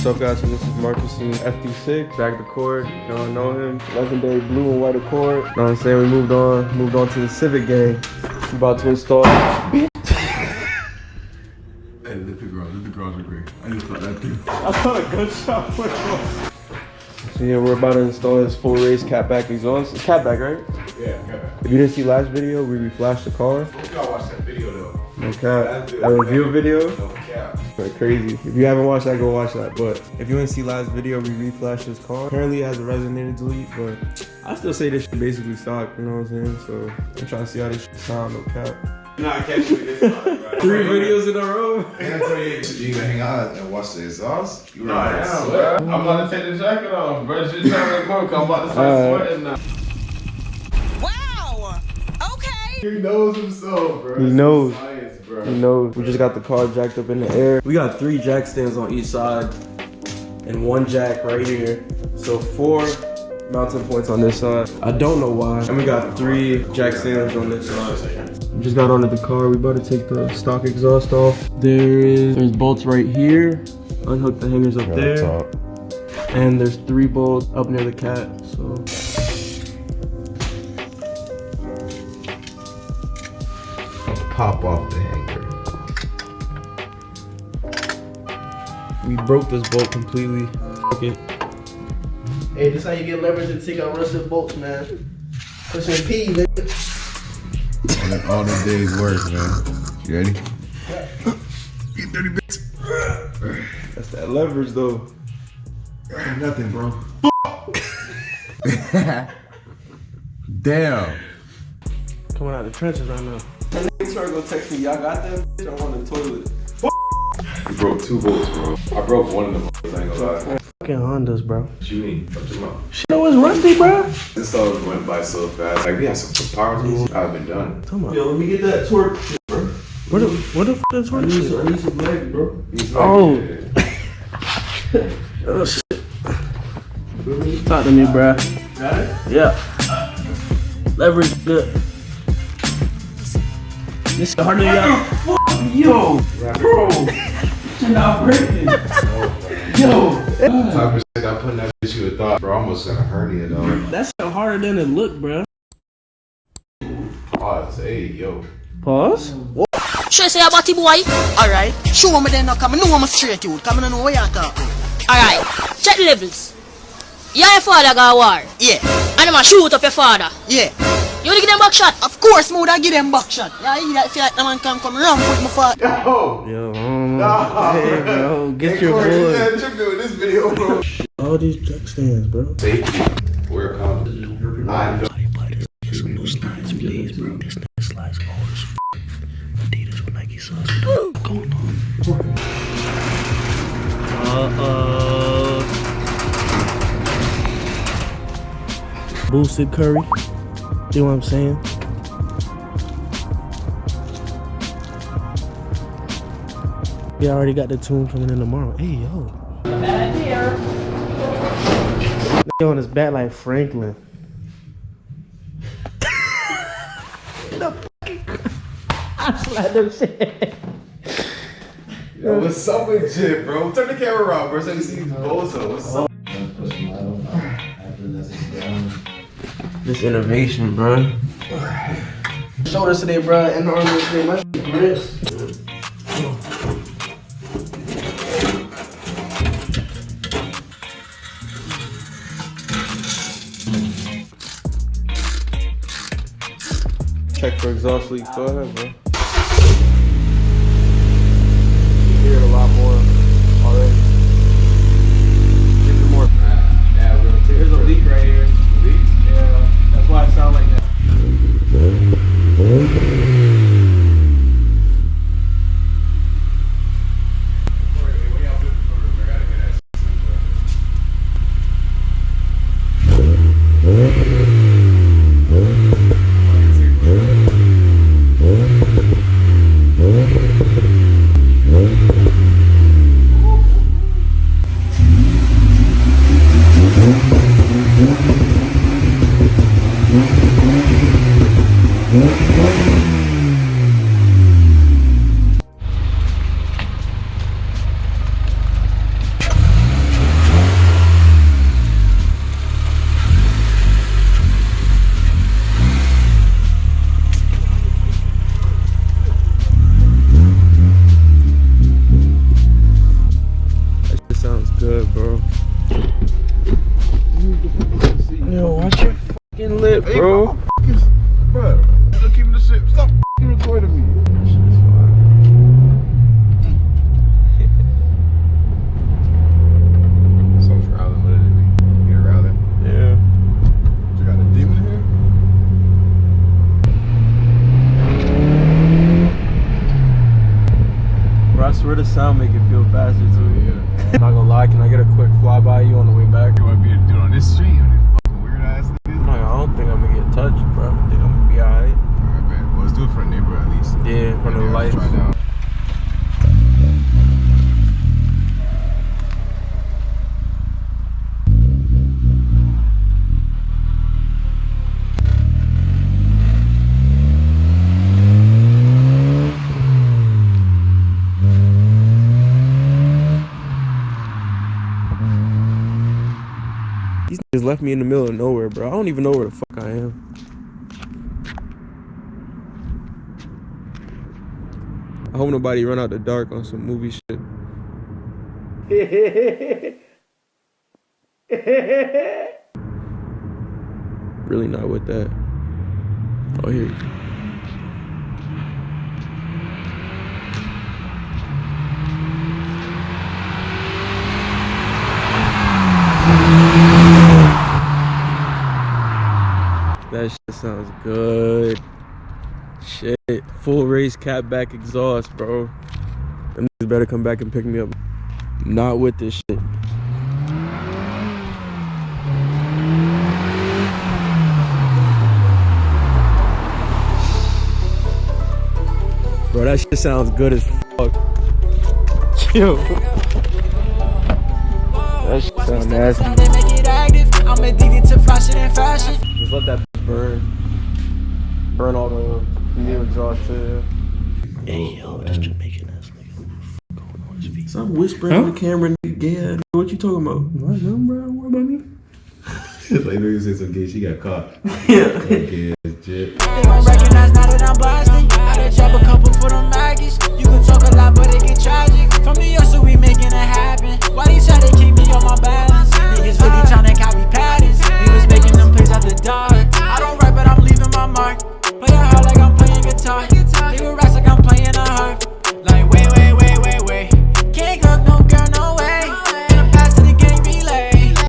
What's up, guys? So this is Marcus in FD6, back Accord. Y'all know him. Legendary blue and white Accord. You know what I'm saying? We moved on to the Civic gang. I'm about to install. Hey, let the girls agree. I just thought that too. I thought a good shot for it. So yeah, we're about to install this Fullrace Catback exhaust. It's Catback, right? Yeah, Catback. If you didn't see last video, we reflashed the car. You gotta watch that video though. No cap. A review video? No cap. Crazy. If you haven't watched that, go watch that. But if you didn't see last video, we reflashed this car. Apparently it has a resonator delete, but I still say this shit basically stock, you know what I'm saying? So I'm trying to see how this shit sound, no cap. You're not catching me this time, right? 3 videos in a row. You gonna hang out and watch the exhaust? No, I am, bro. I'm about to take the jacket off, bro. Shit sound like more, 'cause I'm about to start sweating now. Wow! Okay! He knows himself, bro. He knows. Science, bro. You know, we just got the car jacked up in the air. We got 3 jack stands on each side and 1 jack right here. So 4 mounting points on this side. I don't know why. And we got 3 jack stands on this side. We just got onto the car. We about to take the stock exhaust off. There's bolts right here. Unhook the hangers up there. And there's 3 bolts up near the cat. So Pop off the hanger. we broke this bolt completely. Fuck it. Hey, this how you get leverage to take out rusted bolts, man. Push some P, nigga. All the days work, man. You ready? You dirty bitch. That's that leverage though. Nothing, bro. Damn. Coming out the trenches right now. That nigga trying to go text me, y'all got that bitch? I'm on the toilet. You broke 2 bolts, bro. I broke one of them. I ain't gonna lie. Fucking Hondas, bro. What you mean? Up to mouth. Shit, it was rusty, bro. This all went by so fast. Like, we had some power tools. I've been done. Come on. Yo, let me get that torque, bro. What the f is torque shit? I need some legs, bro. Oh. Oh, shit. Talk to me, bro. Got it? Yeah. Leverage good. This is harder than y'all. Yo, bro. You're not breaking. Yo. Type of shit I put in that bitch, you would thought, bro, I almost got a hernia, though. That's harder than it look, bro. Pause. Hey, yo. Pause. Should I say about it, boy? Alright. Show me then, come. I know I'm a straight dude. Come on, know what you're talking. Alright. Check the levels. You and your father got war. Yeah. And I'm a shoot up your father. Yeah. You wanna give them back shot? Of course, me woulda give them back shot. Yeah, you feel like the man can come around with my father. Yo, hey, bro, get your Corey, boy. you had a trick doing this video, bro. All these jack stands, bro. Safety. We're confident. I know. Get some new slides, please, bro. This nigga slides hard as f. Adidas with Nike sauce. What's going on? Boosted curry. See what I'm saying? We already got the tune coming in tomorrow. Hey, yo. Bad idea. Nigga on his back like Franklin. I slide them shit. Yo, what's up with Jib, bro? Turn the camera around, bro, so you see Bozo. What's up? This innovation, bro. Shoulders today, bro, and the arms today. My shit grips. Check for exhaust leak. Go ahead, bro. You hear it a lot more already. Give it more. Yeah, we're gonna take There's a leak right here. Leak? Yeah, that's why it sounds like that. shit. Stop recording me. That shit is fire. So it's Rowling, what did it mean? You hear Rowling? Yeah. You got a demon here? Bro, I swear the sound make it feel faster too. Yeah. I'm not gonna lie, can I get a quick flyby you on the way back? You want to be a dude on this street? On these fucking weird ass niggas? I'm like, I don't think I'm gonna get touched, bro. I think I'm gonna be alright. Alright, man. Well, let's do it for a neighbor at least. Yeah, in front of the lights. Try it out. These niggas left me in the middle of nowhere, bro. I don't even know where the fuck I am. I hope nobody run out the dark on some movie shit. Really not with that. Oh, here. That shit sounds good. Shit. Fullrace Catback exhaust, bro. Them niggas better come back and pick me up. Not with this shit. Bro, that shit sounds good as fuck. Chill. That shit sounds nasty. I'm addicted to flashing and fashion. Just let that burn. Burn all the new exhaust shit. Hey, yo, this Jamaican ass nigga. What the fuck going on his feet? Stop whispering to the camera, nigga. Yeah, what you talking about? What, bro? What about me? Like, you say some gay, she got caught. Yeah. Okay, shit.